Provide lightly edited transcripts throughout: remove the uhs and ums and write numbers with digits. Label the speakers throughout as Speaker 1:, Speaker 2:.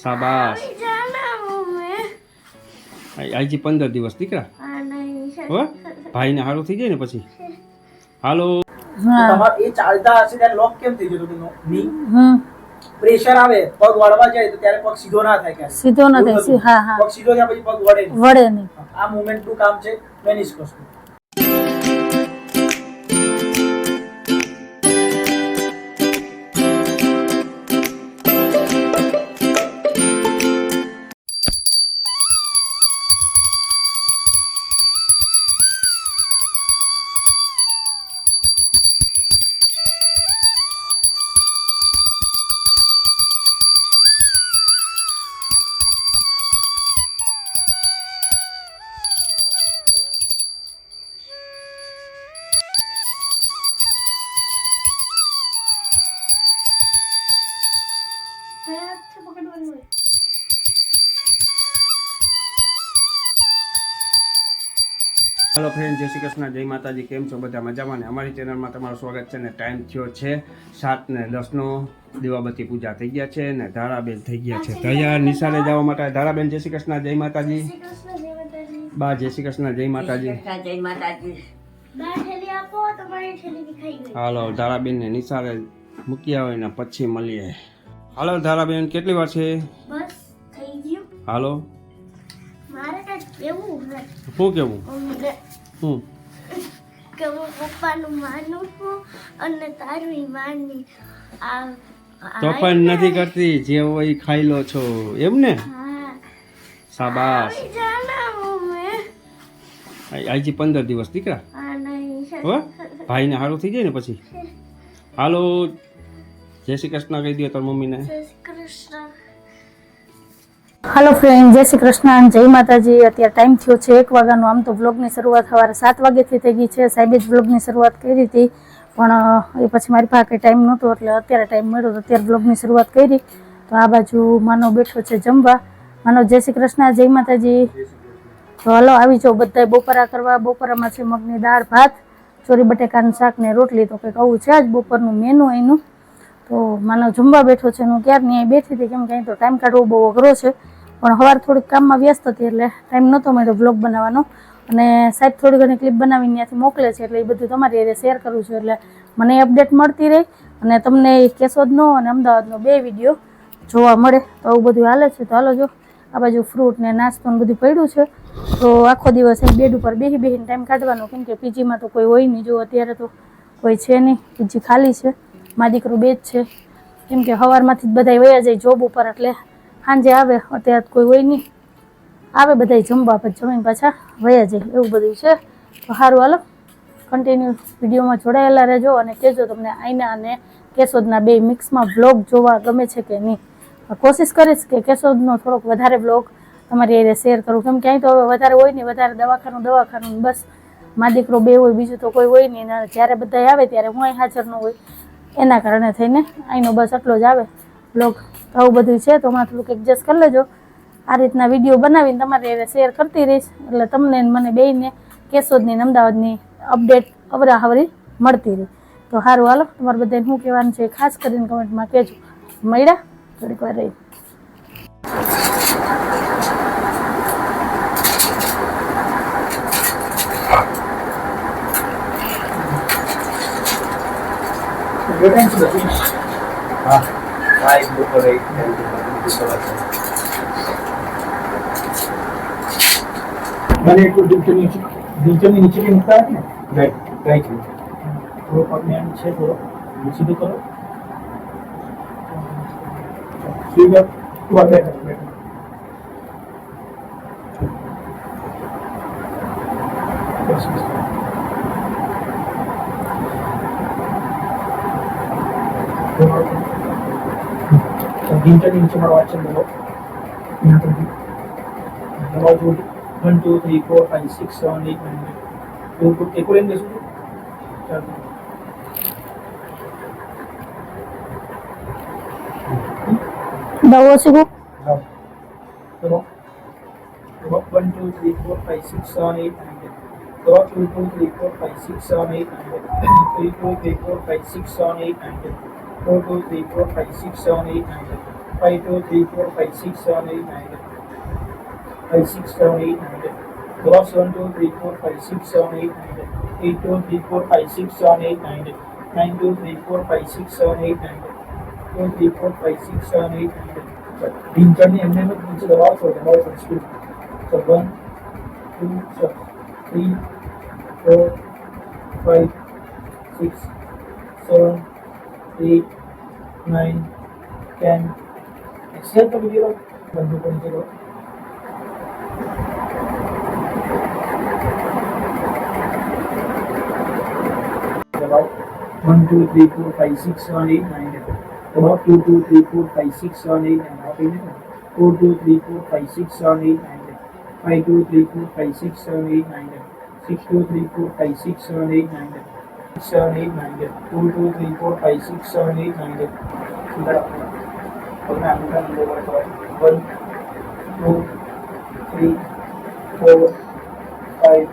Speaker 1: શાબાશ. આજી 15 દિવસ દીકરા હો ભાઈને સારું થઈ જાય ને પછી. હાલો
Speaker 2: તમારે એ ચાલતા હશે ત્યારે લોક કેમ થઈ જતો હતો ની પ્રેશર આવે પગ વળવા જાય તો ત્યારે પગ સીધો ના થાય કે
Speaker 3: સીધો ન થાય. હા હા
Speaker 2: પગ સીધો થયા પછી પગ વળે નહીં.
Speaker 3: વળે નહીં.
Speaker 2: આ મુવમેન્ટ નું કામ છે મેનિસ્કસ નું.
Speaker 1: હેલો ફ્રેન્ડ, જય શ્રી કૃષ્ણ, જય માતાજી. કેમ છો બધા? મજામાં ને? અમારી ચેનલમાં તમારું સ્વાગત છે ને. ટાઈમ થયો છે 7:10 દીવાબત્તી પૂજા થઈ ગયા છે ને ધારાબેન થઈ ગયા છે તૈયાર નિશાળે જવા માટે. ધારાબેન જય શ્રી કૃષ્ણ, જય માતાજી. બા જય શ્રી કૃષ્ણ, જય માતાજી. હાલો ધારાબેન ને નિશાળે મૂક્યા હોય ને પછી મળીએ. હાલો ધારાબેન, કેટલી વાર છે?
Speaker 4: બસ થઈ ગયું.
Speaker 1: હાલો
Speaker 4: મારે કઈ કેવું છે?
Speaker 1: શું કેવું? હું
Speaker 4: કે હું પપ્પાનું માનું છું અને તારું માની.
Speaker 1: તો પણ નથી કરતી, જે હોય ઈ ખાઈ લો છો એમ ને?
Speaker 4: હા
Speaker 1: શાબાશ.
Speaker 4: જાણું મેં
Speaker 1: આજી 15 દિવસ દીકરા
Speaker 4: આ નહીં
Speaker 1: હો ભાઈને સારું થઈ જાય ને પછી. હાલો જય શ્રી કૃષ્ણ કહી દો તાર મમ્મીને.
Speaker 4: જય શ્રી કૃષ્ણ.
Speaker 3: હાલો ફ્રેન્ડ, જય શ્રી કૃષ્ણ, જય માતાજી. અત્યારે ટાઈમ થયો છે 1 વાગ્યાનો. આમ તો બ્લોગની શરૂઆત સવારે 7 વાગ્યાથી થઈ ગઈ છે. સાહેબે જ બ્લોગની શરૂઆત કરી હતી પણ એ પછી મારી પાસે કંઈ ટાઈમ નહોતો એટલે અત્યારે ટાઈમ મળ્યો તો અત્યારે બ્લોગની શરૂઆત કરી. તો આ બાજુ માનો બેઠો છે જમવા. માનો જય શ્રી કૃષ્ણ, જય માતાજી. તો હાલો આવી જાઓ બધાય બપોરા કરવા. બપોરામાં છે મગની દાળ, ભાત, ચોરી બટેકાનું શાક ને રોટલી. તો કંઈક આવું છે જ બપોરનું મેનુ એનું. તો માનો જમવા બેઠો છે. હું ક્યારની અહીં બેઠી હતી કેમ કે અહીં તો ટાઈમ કાઢવો બહુ અઘરો છે પણ સવારે થોડીક કામમાં વ્યસ્ત હતી એટલે ટાઈમ નહોતો મળ્યો બ્લોગ બનાવવાનો. અને સાહેબ થોડી ઘણી ક્લિપ બનાવીને ત્યાંથી મોકલે છે એટલે એ બધું તમારી હારે શેર કરું છું એટલે મને અપડેટ મળતી રહી અને તમને કેશોદનો અને અમદાવાદનો 2 વિડીયો જોવા મળે. તો આવું બધું હાલે છે. તો હાલો જો આ બાજુ ફ્રૂટ ને નાસ્તો ને બધું પડ્યું છે. તો આખો દિવસ બેડ ઉપર બેસીને ટાઈમ કાઢવાનો કેમ કે પીજીમાં તો કોઈ હોય નહીં. જો અત્યારે તો કોઈ છે નહીં, પીજી ખાલી છે. મારા દીકરો 2 જ છે કેમ કે સવારમાંથી જ બધા વયા જાય જોબ ઉપર એટલે સાંજે આવે. અત્યારે કોઈ હોય નહીં, આવે બધા જમવા પછી જમીને પાછા વયા જાય એવું બધું છે. તો સારું હાલો કન્ટિન્યુ વિડીયોમાં જોડાયેલા રહેજો અને કહેજો તમને આઈના અને કેશોદના 2 મિક્સમાં વ્લોગ જોવા ગમે છે કે નહીં. કોશિશ કરીશ કે કેશોદનો થોડોક વધારે વ્લોગ તમારી હારે શેર કરું કેમ કે અહીં તો હવે વધારે હોય નહીં, વધારે દવાખાનું બસ મારા દીકરો 2 હોય, બીજું તો કોઈ હોય નહીં. જ્યારે બધા આવે ત્યારે હું અહીં હાજર ન હોય એના કારણે થઈને અહીંનો બસ એટલો જ આવે વ્લોગ. આવું બધું છે તો હમણાં થોડુંક એડજસ્ટ કરી લેજો. આ રીતના વિડીયો બનાવીને તમારી હારે શેર કરતી રહીશ એટલે તમને મને બેયને કેશોદની અમદાવાદની અપડેટ અવરાહવરી મળતી રહી. તો સારું હાલો તમારે બધાને શું કહેવાનું છે ખાસ કરીને કમેન્ટમાં કહેજો. મળ્યા થોડીક વાર રહી.
Speaker 2: હા ભાઈ બપોરે मैंने एक नीचे नीचे नीचे भी मुकता है राइट राइट वो अपने नीचे करो नीचे तो करो ठीक है तू आ बैठ नीचे बढ़वा चल लो यहाँ पर दबाव जोड़ 1 2 3 4 5 6 7 8 9 तो एक और इंग्लिश चल
Speaker 3: દવો છે
Speaker 2: हाँ तो 1 2 3 4 5 6 7 8 9 तो 2 2 3 4 5 6 7 8 9 3 2 3 4 5 6 7 8 9 4 2 3 4 5 6 7 8 9 5 2 3 4 5 6 7 8 9 5 6 7 8 9 Go 7 2 3 4 5 6 7 8 9 8 2 3 4 5 6 7 8 9 9 2 3 4 5 6 7 8 9 2 3 4 5 6 7 8 9 ટીચરની એમને નીચે દબાવો છો સ્પીડ So 1 2 3 4 5 6 7 8 9 10 एक्सेल तो लीजिएगा बंदूक को नीचे करो दबाओ 1 2 3 4 5 6 7 8 9 दबाओ 2 2 3 4 5 6 7 8 9 आप इन्हें 4 2 3 4 5 6 7 8 9 5 2 3 4 5 6 7 8 9 6 2 3 4 5 6 7 8 9 7 8 9 2 2 3 4 5 6 7 8 9 सुंदर और मैं आपका नंबर बताऊं 1 2 3 4 5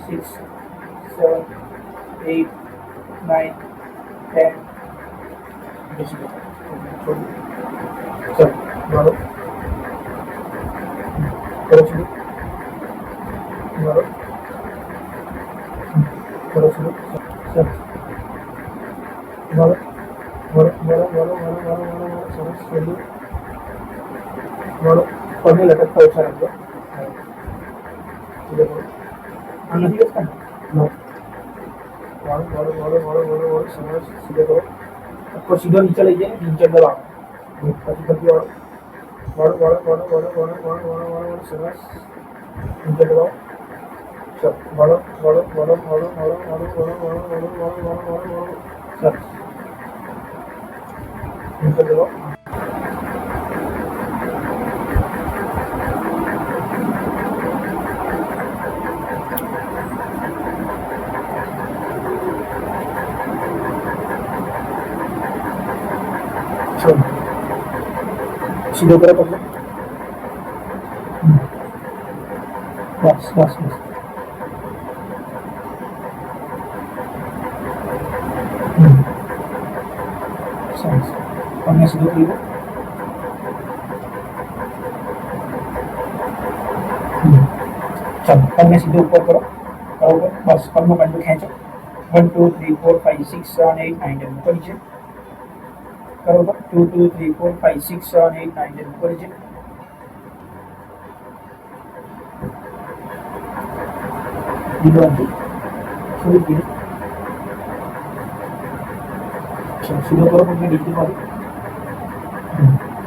Speaker 2: 6 7 8 9 10 जैसे चल बोलो करो शुरू बोलो करो शुरू चल बोलो बोलो बोलो बोलो बोलो बोलो बोलो बोलो सरस शुरू बोलो पढ़ने लटक का अच्छा रख दो देखो हम नहीं करते नो बोलो बोलो बोलो बोलो बोलो बोलो सरस सीधे करो आपको सीधा नीचे ले जाए नीचे दबाओ पति पति और बोलो बोलो बोलो बोलो बोलो बोलो बोलो बोलो सरस नीचे दबाओ चल बोलो बोलो बोलो बोलो बोलो बोलो बोलो बोलो बोलो बोलो बोलो बोलो बोलो सरस नीचे दबाओ सीधे करो पकड़ो बस बस बस सांस पन्ने सीधे करो चलो पन्ने सीधे ऊपर करो करो बस पन्नों कंडू खींचो 1 2 3 4 5 6 7 8 9 10 ऊपर नीचे करो 2 2 3 4 5 6 7 8 9 10 ऊपर नीचे धीरे थोड़ी धीरे चलो सीधा करो अपने नीचे मारो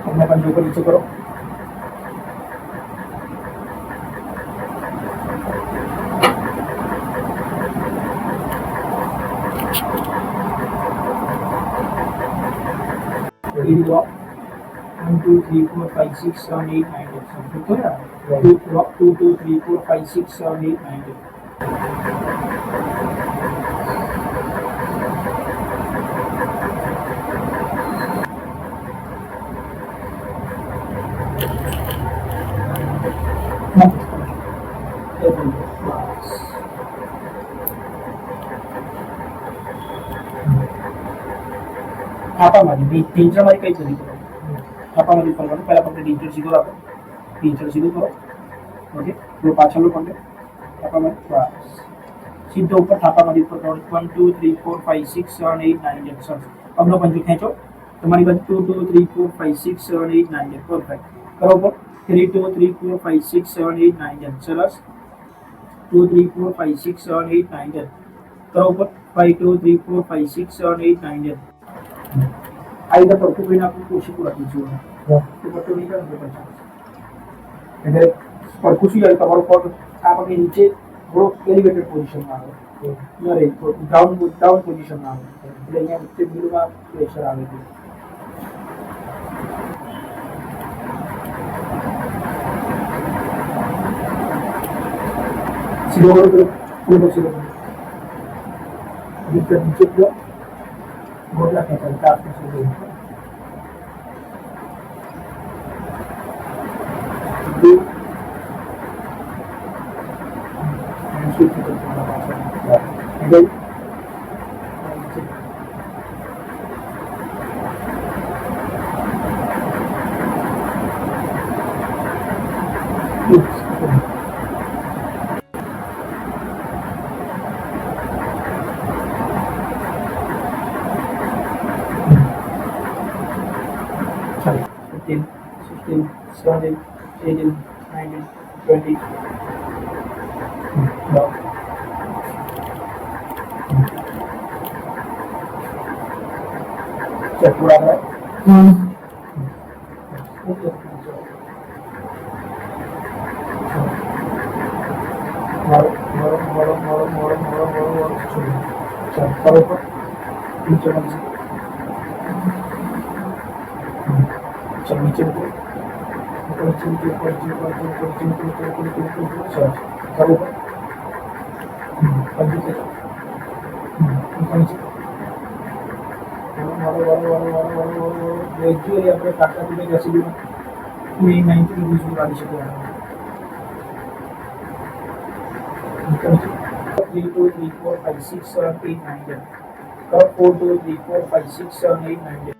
Speaker 2: अपने पंजों को नीचे करो ready to walk 1 2 3 4 5 6 7 8 9 10 सब तो है 2 2 3 4 5 6 7 8 9 10 છાપામાંથી ટીચરમાંથી કઈ બધી કરો છાપામાંથી કરવાનું પહેલાં પકડે ટીચર સીધો રાખો ટીચર સીધું કરો ઓકે તો પાછળનું પકડે છાપામાંથી બસ સીધો ઉપર છાપામાંથી ઉપર કરો 1 2 3 4 5 6 7 8 9 10 સરસ પગનો પંજો ખેંચો તમારી બાજુ 2 2 3 4 5 6 7 8 9 10 પરફેક્ટ કરો ઉપર 3 2 3 4 5 6 7 8 9 10 સરસ 2 3 4 5 6 7 8 9 10 કરો ઉપર 5 2 3 4 5 6 7 8 9 10 આ રીતે પડતું કરીને આપણે કોશિશ રાખી છું તો પડતું નહીં કરે એટલે પડતું શું જાય તમારો પગ આ પગની નીચે થોડો એલિવેટેડ પોઝિશનમાં આવે ન રહે ડાઉન પોઝિશનમાં આવે એટલે અહીંયા વચ્ચે બિલમાં પ્રેશર આવે છે સીધો કરો પૂરો સીધો કરો નીચે बोला क्या चलता आपने शुरू 16, 17, 18, 19, 20. Down. चल पूरा करा मारो चल करो ऊपर नीचे मत चल नीचे ऊपर ग्रेजुअली આપણે કાકા સુધી બેસી દીધું 90 ડિગ્રી સુધી વાળી શકીએ 3 2 3 4 5 6 7 8 9 10 4 2 3 4 5 6 7 8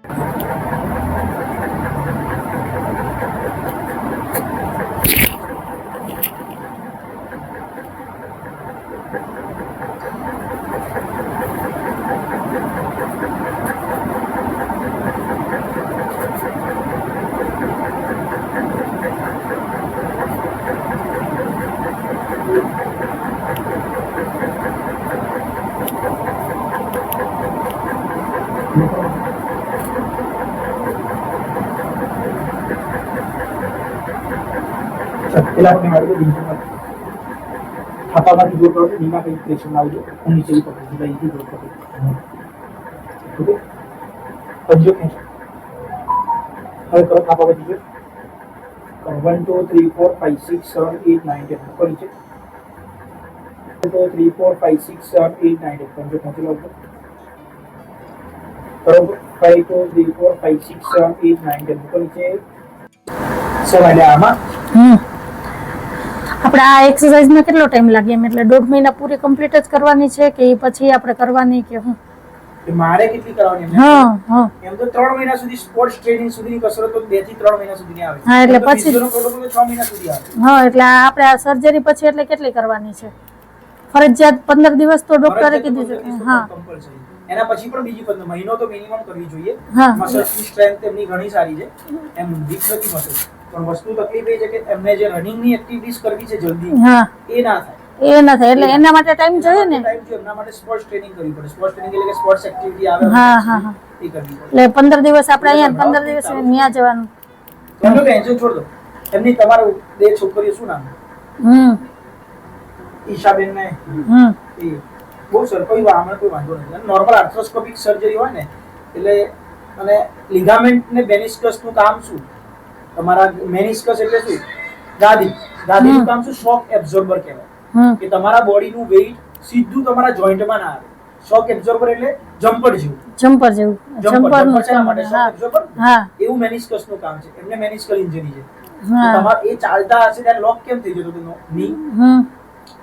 Speaker 2: પેલા આપણે મારી દિનચર્યા થાપામાંથી દૂર કરો નીના કઈ પ્રેશર આવી જાય હું નીચે પકડી દીધા અહીંથી દૂર કરી ઓકે પંજો ખેંચો હવે કરો થાપામાંથી દૂર કરો 1 2 3 4 5 6 7 8 9 10 ઉપર નીચે 1 2 3 4 5 6 7 8 9 10 પંજો ખેંચી લો કરો 5 2 3 4 5 6 7 8 9 10 ઉપર નીચે સવાલે આમાં
Speaker 3: આપણે આ એક્સરસાઇઝમાં કેટલો ટાઈમ લાગે એમ એટલે 1.5 મહિના પૂરી કમ્પ્લીટ જ કરવાની છે કે પછી આપણે કરવાની કે હું
Speaker 2: મારે કેટલી કરવાની
Speaker 3: હા હા
Speaker 2: એમ તો 3 મહિના સુધી સ્પોર્ટ્સ ટ્રેનિંગ સુધીની કસરતો 2 થી 3 મહિના સુધીની આવે
Speaker 3: હા એટલે પછી
Speaker 2: ફિઝિયોનો પ્રોટોકોલ 6 મહિના સુધી આવે
Speaker 3: હા એટલે આપણે આ સર્જરી પછી એટલે કેટલી કરવાની છે ફરજિયાત 15 દિવસ તો ડોક્ટરે કીધું છે હા
Speaker 2: કમ્પલસરી એના પછી પણ બીજી 15 મહિનો તો મિનિમમ કરવી જોઈએ
Speaker 3: હા
Speaker 2: મસલ્સની સ્ટ્રેન્થ એમની ઘણી સારી છે એમ વીક નથી મસલ પણ વસ્તુ તકલીફ એ છે કે એમને જે રનિંગની એક્ટિવિટીઝ કરવી છે જલ્દી
Speaker 3: હા
Speaker 2: એ ના થાય
Speaker 3: એ ના થાય એટલે એના માટે ટાઈમ જોઈએ ને
Speaker 2: ટાઈમ જોઈએ એમના માટે સ્પોર્ટ્સ ટ્રેનિંગ કરવી પડે સ્પોર્ટ્સ ટ્રેનિંગ એટલે કે સ્પોર્ટ્સ એક્ટિવિટી આવે
Speaker 3: હા હા હા
Speaker 2: એ કરવી પડે
Speaker 3: એટલે 15 દિવસ આપણે અહીંયા 15 દિવસ ત્યાં જવાનું
Speaker 2: એમનું ટેન્શન છોડ દો એમની તમારું બે છોકરીઓ શું નામ ઈશાબેન ને એ બહુ સર કોઈ વાંધો નથી નોર્મલ આર્થ્રોસ્કોપિક સર્જરી હોય ને એટલે અને લિગામેન્ટ ને મેનિસ્કસ નું કામ શું તમારા મેનિસ્કસ એટલે શું ગાદીનું કામ શું શોક એબ્ઝોર્બર કહેવાય કે તમારા બોડીનું વેઇટ સીધું તમારા જોઈન્ટમાં ના આવે શોક એબ્ઝોર્બર એટલે જમ્પર જેવું
Speaker 3: જમ્પર નું
Speaker 2: શેના માટે શોક એબ્ઝોર્બર
Speaker 3: હા
Speaker 2: એવું મેનિસ્કસ નું કામ છે એમને મેનિસ્કલ ઇન્જરી છે
Speaker 3: હા
Speaker 2: તમારે એ ચાલતા હશે ત્યારે લોક કેમ થઈ જતો હતો ની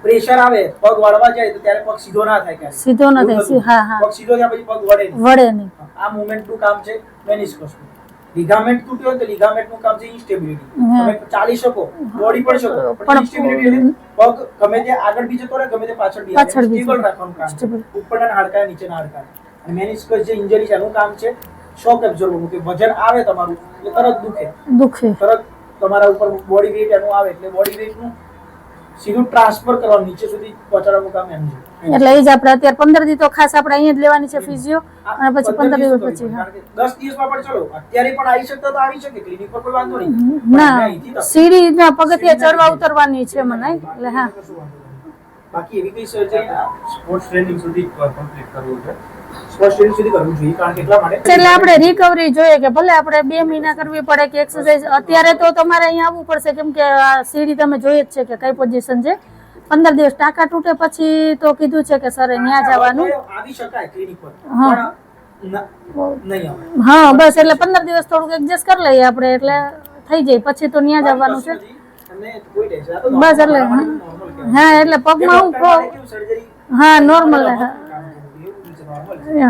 Speaker 2: પ્રેશર આવે પગ વળવા જાય તો ત્યારે પગ સીધો ના થાય ક્યારે
Speaker 3: સીધો ન થાય હા હા
Speaker 2: પગ સીધો થયા પછી પગ વળે નહીં
Speaker 3: વળે નહીં
Speaker 2: આ મૂવમેન્ટ નું કામ છે મેનિસ્કસ નું લિગામેન્ટ તૂટ્યો તો લિગામેન્ટ નું કામ છે ઇન્સ્ટેબિલિટી તમે ચાલી શકો દોડી પણ શકો પણ ઇન્સ્ટેબિલિટી એટલે પગ ગમે તે આગળ બી જતો રહે ગમે તે પાછળ બી સ્ટેબલ રાખવાનું કામ છે ઉપરના હાડકા નીચેના હાડકા અને મેનિસ્કસ જે ઇન્જરી છે એનું કામ છે શોક એબ્ઝોર્બર કે વજન આવે તમારું એટલે તરત દુખે તરત તમારા ઉપર બોડી વેઇટ એનું આવે એટલે બોડી વેઇટ નું સીધું ટ્રાન્સફર કરવાનું નીચે સુધી પહોંચાડવાનું કામ એમ છે
Speaker 3: એટલે એ જ આપણે અત્યારે 15 દી તો ખાસ આપણે અહીંયા જ લેવાની છે ફિઝિયો અને પછી 15 દિવસ પછી હા
Speaker 2: 10 દિવસમાં પણ ચલો અત્યારે પણ આવી શકતા તો આવી શકે ક્લિનિક પર કોઈ વાંધો નહીં
Speaker 3: ના સીડી ના પગથિયા ચડવા ઉતરવાની છે મને એટલે હા
Speaker 2: બાકી એવી કઈ સર્જરી સ્પોર્ટ્સ ટ્રેનિંગ સુધી કમ્પ્લીટ કરવું છે સ્પોર્ટ્સ ટ્રેનિંગ સુધી કરવું જોઈએ કારણ કે એટલા માટે
Speaker 3: એટલે આપણે રિકવરી જોઈએ કે ભલે આપણે 2 મહિના કરવી પડે કે એક્સરસાઇઝ અત્યારે તો તમારે અહીંયા આવવું પડશે કેમ કે આ સીડી તમે જોઈએ જ છે કે કઈ પોઝિશન છે 15 દિવસ ટાંકા તૂટે પછી તો કીધું છે કે સર ત્યાં જવાનું
Speaker 2: આવી શકાય ક્લિનિક પર
Speaker 3: હા
Speaker 2: નહીં આવે
Speaker 3: હા બસ એટલે 15 દિવસ થોડુંક એડજસ્ટ કરી લઈએ આપણે એટલે થઈ જાય પછી તો ત્યાં જવાનું છે બસ એટલે હા એટલે પગમાં હું હા નોર્મલ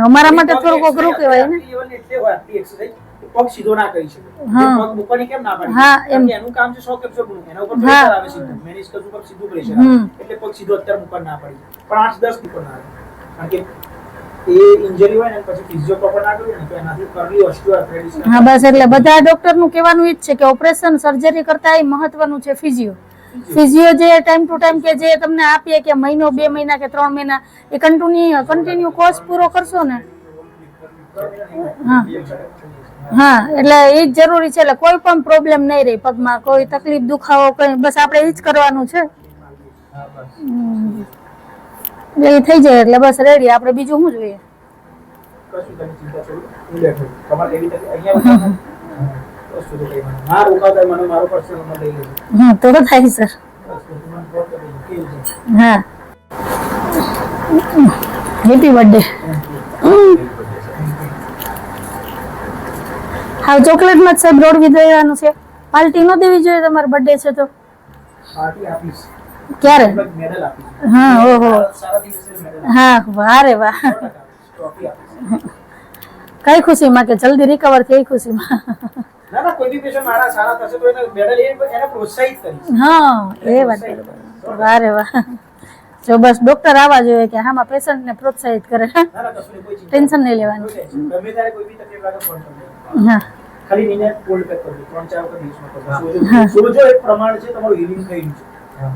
Speaker 3: અમારા માટે થોડુંક અઘરું કહેવાય ને
Speaker 2: પગ સીધો ના કરી શકે પગ મૂકવાની કેમ ના પાડી
Speaker 3: હા એમ
Speaker 2: એનું કામ છે શોક એબ્ઝોર્બર એના ઉપર પ્રેશર આવે સીધું મેનિસ્કસ ઉપર સીધું પ્રેશર આવે એટલે પગ સીધો અત્યારે મૂકવા ના પડી પણ 8-10 ઉપર ના આવે કારણ કે એ ઇન્જરી હોય ને પછી ફિઝિયો પ્રોપર ના કર્યું ને તો એનાથી અર્લી ઓસ્ટિયોઆર્થ્રાઇટિસ
Speaker 3: હા બસ એટલે બધા ડોક્ટરનું કહેવાનું ઈ જ છે કે ઓપરેશન સર્જરી કરતા મહત્વનું છે ફિઝિયો જે ટાઈમ ટુ ટાઈમ કે જે તમને આપીએ કે મહિનો 2 મહિના કે 3 મહિના એ કન્ટિન્યુ કોર્સ પૂરો કરશો ને હા એટલે એ જ જરૂરી છે એટલે કોઈ પણ પ્રોબ્લેમ નહીં રહે પગમાં કોઈ તકલીફ દુખાવો કઈ બસ આપણે એ જ કરવાનું છે એ થઈ જાય એટલે બસ રેડી આપણે બીજું શું જોઈએ
Speaker 2: કશું તમે ચિંતા છોડો હું બેઠો તમારે એવી તકલીફ અહીંયા વસ્તુ તો કઈ ના રોકાતા મને મારો પર્સનલ નંબર લઈ લેજો
Speaker 3: તો થાય સર હા હેપી બર્થડે હા ચોકલેટમાં જ સાહેબ રોડવી દેવાનું છે પાર્ટી ન દેવી જોઈએ તમારો બર્થડે છે તો
Speaker 2: પાર્ટી આપીશ
Speaker 3: ક્યારે
Speaker 2: મેડલ આપીશ
Speaker 3: હા ઓહો
Speaker 2: સારા દિવસે મેડલ
Speaker 3: હા વાહ રે વાહ
Speaker 2: ટ્રોફી આપીશ
Speaker 3: કઈ ખુશીમાં કે જલ્દી રિકવર થઈ ખુશીમાં
Speaker 2: ના ના કોઈ બી પેશન્ટ મારા સારા થશે તો એને મેડલ એને પ્રોત્સાહિત કરીશ
Speaker 3: હા એ વાત બરાબર વાહ રે વાહ જો બસ ડોક્ટર આવવા જોઈએ કે આમાં પેશન્ટને પ્રોત્સાહિત કરે
Speaker 2: ના ના કશું કોઈ ચિંતા
Speaker 3: ટેન્શન નહીં લેવાનું
Speaker 2: ગમે ત્યારે કોઈ બી તકલીફ લાગે ફોન કરજો
Speaker 3: હા
Speaker 2: ખાલી નીને કોલ્ડ પેક કરજો 3-4 વખત દિવસમાં કરજો સોજો એક પ્રમાણ છે તમારું હીલિંગ થઈ ગયું છે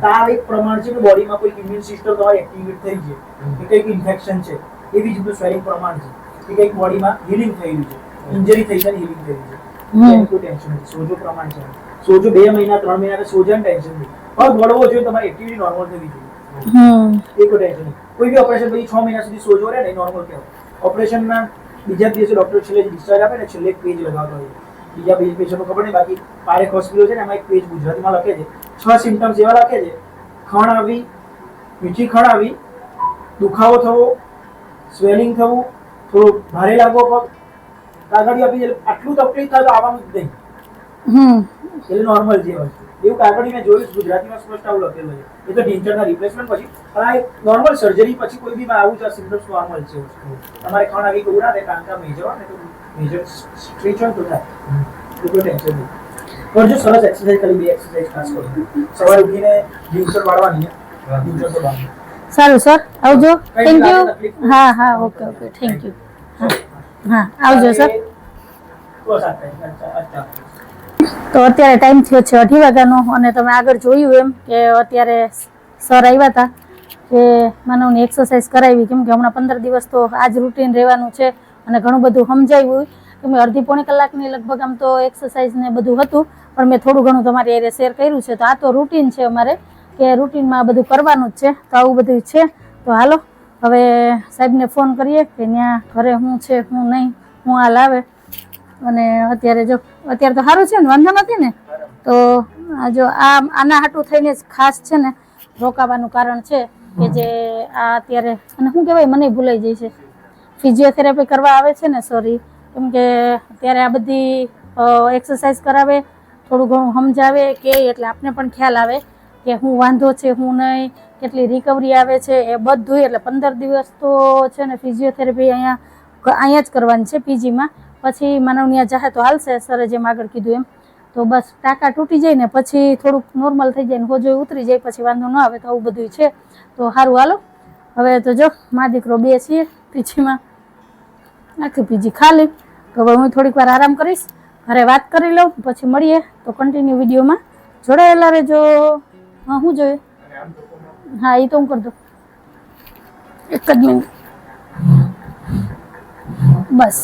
Speaker 2: તાવ એક પ્રમાણ છે કે બોડીમાં કોઈ ઇમ્યુન સિસ્ટમ તમારી એક્ટિવેટ થઈ છે કે કંઈક ઇન્ફેક્શન છે એવી જ રીતનું સ્વેલિંગ પ્રમાણ છે કે કંઈક બોડીમાં હીલિંગ થઈ રહ્યું છે ઇન્જરી થઈ છે હીલિંગ થઈ રહ્યું છે એની કોઈ ટેન્શન નથી સોજો પ્રમાણ છે સોજો 2 મહિના 3 મહિના સોજાની ટેન્શન નહીં પગ વળવો જોઈએ તમારી એક્ટિવિટી નોર્મલ થવી જોઈએ એ કોઈ ટેન્શન નહીં કોઈ બી ઓપરેશન પછી 6 મહિના સુધી સોજો રહે ને નોર્મલ કહેવાય ઓપરેશનના બીજા દિવસે ડોક્ટર છેલ્લે ડિસ્ચાર્જ આપે ને છેલ્લે એક પેજ લગાવતો હોય બીજા પેશન્ટનો ખબર નહીં બાકી પારેખ હોસ્પિટલ છે ને એમાં એક પેજ ગુજરાતીમાં લખે છે 6 સિમ્ટમ્સ એવા લખે છે ખણ આવી મીઠી ખણ આવી દુખાવો થવો સ્વેલિંગ થવું થોડું ભારે લાગવો પગ કાગળિયું આપી દે આટલું તકલીફ થાય તો આવવાનું જ નહીં એટલે નોર્મલ જે વસ્તુ એવું કાગળિયું મેં જોયું ગુજરાતીમાં સ્પષ્ટ આવું લખેલું છે એ તો ડિન્ચરના રિપ્લેસમેન્ટ પછી પણ આ નોર્મલ સર્જરી પછી કોઈ બી આવું જ સિમ્ટમ્સ નોર્મલ છે તમારે ખણ આવી કહું ના કારણ કે મેજર હોય ને તો મેજર સ્ટ્રેચ હોય તો થાય કોઈ ટેન્શન નહીં કરજો સરસ એક્સરસાઇઝ ખાલી 2 એક્સરસાઇઝ ખાસ કરો સવારે ઉઠીને ડિન્ચર વાળવાની ડિન્ચર તો બાંધો
Speaker 3: સારું સર આવજો થેન્ક યુ હા હા ઓકે ઓકે થેન્ક યુ હા આવજો સર તો અત્યારે ટાઈમ થયો છે 8 વાગ્યાનો અને તમે આગળ જોયું એમ કે અત્યારે સર આવ્યા હતા કે માનવની એક્સરસાઇઝ કરાવી કેમ કે હમણાં 15 દિવસ તો આજ રૂટીન રહેવાનું છે અને ઘણું બધું સમજાવ્યું કેમ કે અડધી પોણી કલાકની લગભગ આમ તો એક્સરસાઇઝ ને બધું હતું પણ મેં થોડું ઘણું તમારી એરે શેર કર્યું છે તો આ તો રૂટીન છે અમારે કે રૂટીનમાં બધું કરવાનું જ છે તો આવું બધું છે તો હાલો હવે સાહેબને ફોન કરીએ કે ત્યાં ઘરે શું છે શું નહીં હું હાલ આવે અને અત્યારે જો અત્યારે તો સારું છે ને વાંધો નથી ને તો જો આના હાટું થઈને જ ખાસ છે ને રોકાવાનું કારણ છે કે જે આ અત્યારે અને શું કહેવાય મને ભૂલાઈ જાય છે ફિઝિયોથેરાપી કરવા આવે છે ને સોરી કેમ કે અત્યારે આ બધી એક્સરસાઇઝ કરાવે થોડું ઘણું સમજાવે કે એટલે આપને પણ ખ્યાલ આવે કે હું વાંધો છે હું નહીં કેટલી રિકવરી આવે છે એ બધું એટલે 15 દિવસ તો છે ને ફિઝિયોથેરાપી અહીંયા જ કરવાની છે પીજીમાં પછી માનવનિયા જાહે તો હાલશે સરે જેમ આગળ કીધું એમ તો બસ ટાંકા તૂટી જાય ને પછી થોડુંક નોર્મલ થઈ જાય ને હોજો ઉતરી જાય પછી વાંધો ન આવે તો આવું બધું છે તો સારું હાલો હવે તો જો મા દીકરો બે છીએ પીજીમાં આખી પીજી ખાલી તો હવે હું થોડીક વાર આરામ કરીશ ઘરે વાત કરી લઉં પછી મળીએ તો કન્ટિન્યુ વિડીયોમાં જોડાયેલા રહેજો હા શું જોઈએ હા એ તો હું કરી દઉં એક જ મિનિટ બસ